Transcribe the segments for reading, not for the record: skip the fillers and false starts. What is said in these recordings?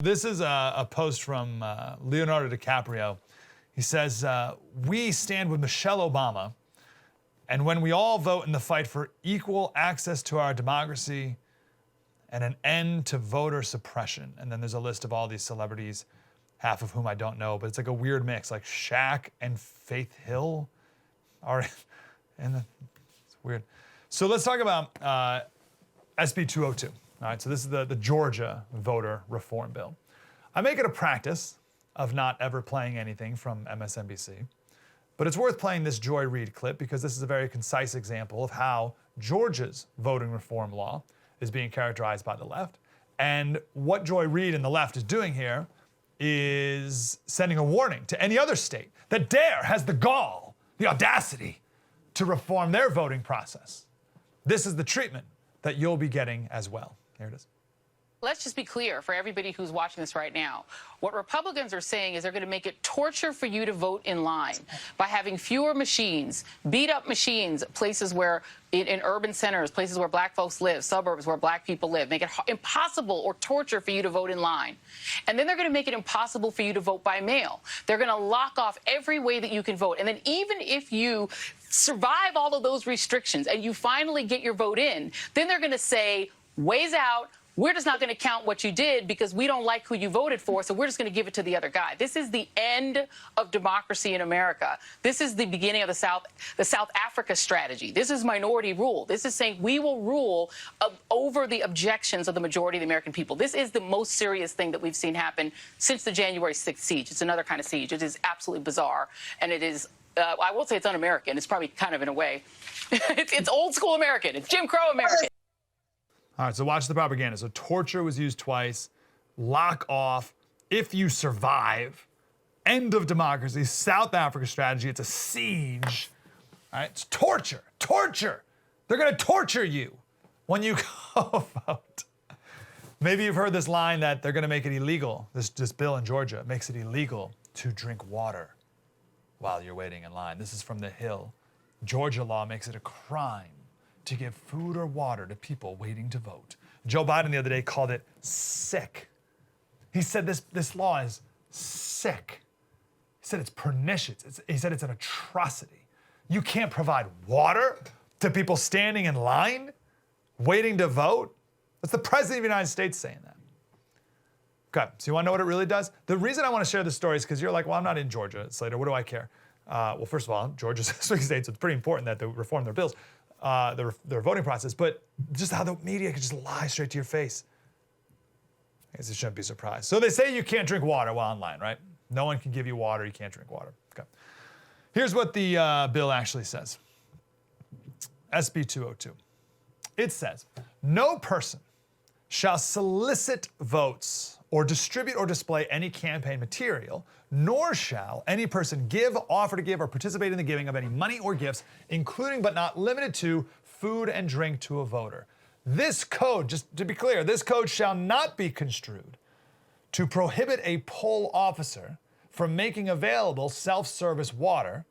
This is a post from Leonardo DiCaprio. He says, we stand with Michelle Obama, and when we all vote in the fight for equal access to our democracy and an end to voter suppression. And then there's a list of all these celebrities, half of whom I don't know, but it's like a weird mix, like Shaq and Faith Hill are in the, it's weird. So let's talk about SB 202. All right, so this is the Georgia voter reform bill. I make it a practice of not ever playing anything from MSNBC, but it's worth playing this Joy Reid clip because this is a very concise example of how Georgia's voting reform law is being characterized by the left. And what Joy Reid and the left is doing here is sending a warning to any other state that has the gall, the audacity to reform their voting process. This is the treatment that you'll be getting as well. Here it is. Let's just be clear for everybody who's watching this right now. What Republicans are saying is they're going to make it torture for you to vote in line by having fewer machines, beat up machines, places where, in urban centers, places where black folks live, suburbs where black people live, make it impossible or torture for you to vote in line. And then they're going to make it impossible for you to vote by mail. They're going to lock off every way that you can vote. And then even if you survive all of those restrictions and you finally get your vote in, then they're going to say, ways out. We're just not going to count what you did because we don't like who you voted for, so we're just going to give it to the other guy. This is the end of democracy in America. This is the beginning of the South Africa strategy. This is minority rule. This is saying we will rule over the objections of the majority of the American people. This is the most serious thing that we've seen happen since the January 6th siege. It's another kind of siege. It is absolutely bizarre, and it is, I won't say it's un-American. It's probably kind of in a way. It's old school American. It's Jim Crow American. All right, so watch the propaganda. So torture was used twice, lock off, if you survive, end of democracy, South Africa strategy, it's a siege. All right, it's torture, torture. They're gonna torture you when you go vote. Maybe you've heard this line that they're gonna make it illegal, this bill in Georgia makes it illegal to drink water while you're waiting in line. This is from The Hill. Georgia law makes it a crime to give food or water to people waiting to vote. Joe Biden the other day called it sick. He said this law is sick. He said it's pernicious. He said it's an atrocity. You can't provide water to people standing in line, waiting to vote. That's the president of the United States saying that. Okay, so you wanna know what it really does? The reason I wanna share this story is because you're like, well, I'm not in Georgia, Slater, what do I care? Well, first of all, Georgia's a swing state, so it's pretty important that they reform their bills. Their voting process, but just how the media can just lie straight to your face. I guess you shouldn't be surprised. So they say you can't drink water while online, right? No one can give you water, you can't drink water. Okay. Here's what the bill actually says. SB 202. It says, no person shall solicit votes or distribute or display any campaign material, nor shall any person give, offer to give, or participate in the giving of any money or gifts, including but not limited to food and drink to a voter. This code, just to be clear, this code shall not be construed to prohibit a poll officer from making available self-service water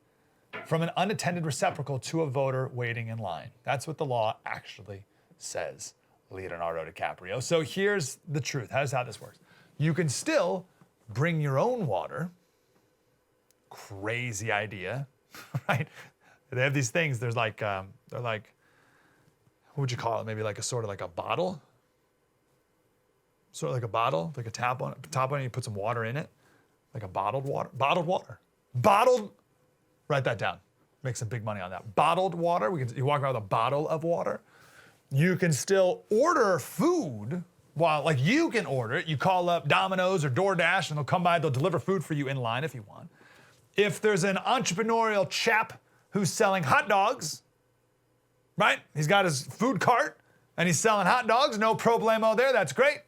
from an unattended receptacle to a voter waiting in line. That's what the law actually says, Leonardo DiCaprio. So here's the truth. Here's how this works. You can still bring your own water. Crazy idea, right? They have these things. There's like, they're like, what would you call it? Maybe like a sort of like a bottle. Sort of like a bottle, like a top on it, you put some water in it. Like a bottled water. Write that down. Make some big money on that. Bottled water. You walk around with a bottle of water. You can still order food. Well, like you can order it. You call up Domino's or DoorDash and they'll come by, they'll deliver food for you in line if you want. If there's an entrepreneurial chap who's selling hot dogs, right? He's got his food cart and he's selling hot dogs, no problemo there, that's great.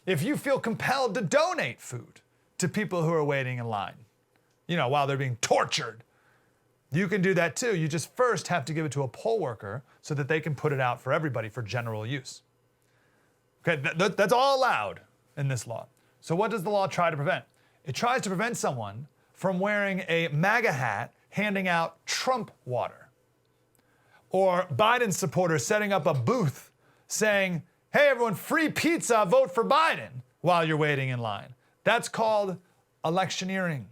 If you feel compelled to donate food to people who are waiting in line, you know, while they're being tortured, you can do that too. You just first have to give it to a poll worker so that they can put it out for everybody for general use. Okay, that's all allowed in this law. So what does the law try to prevent? It tries to prevent someone from wearing a MAGA hat handing out Trump water. Or Biden supporters setting up a booth saying, hey everyone, free pizza, vote for Biden. while you're waiting in line. That's called electioneering.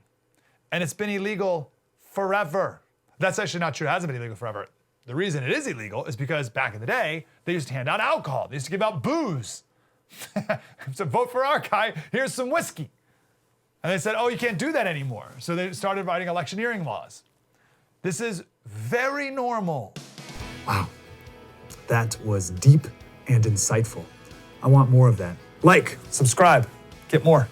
And it's been illegal forever. That's actually not true. It hasn't been illegal forever. The reason it is illegal is because back in the day, they used to hand out alcohol. They used to give out booze. So vote for our guy, here's some whiskey. And they said, oh, you can't do that anymore. So they started writing electioneering laws. This is very normal. Wow, that was deep and insightful. I want more of that. Like, subscribe, get more.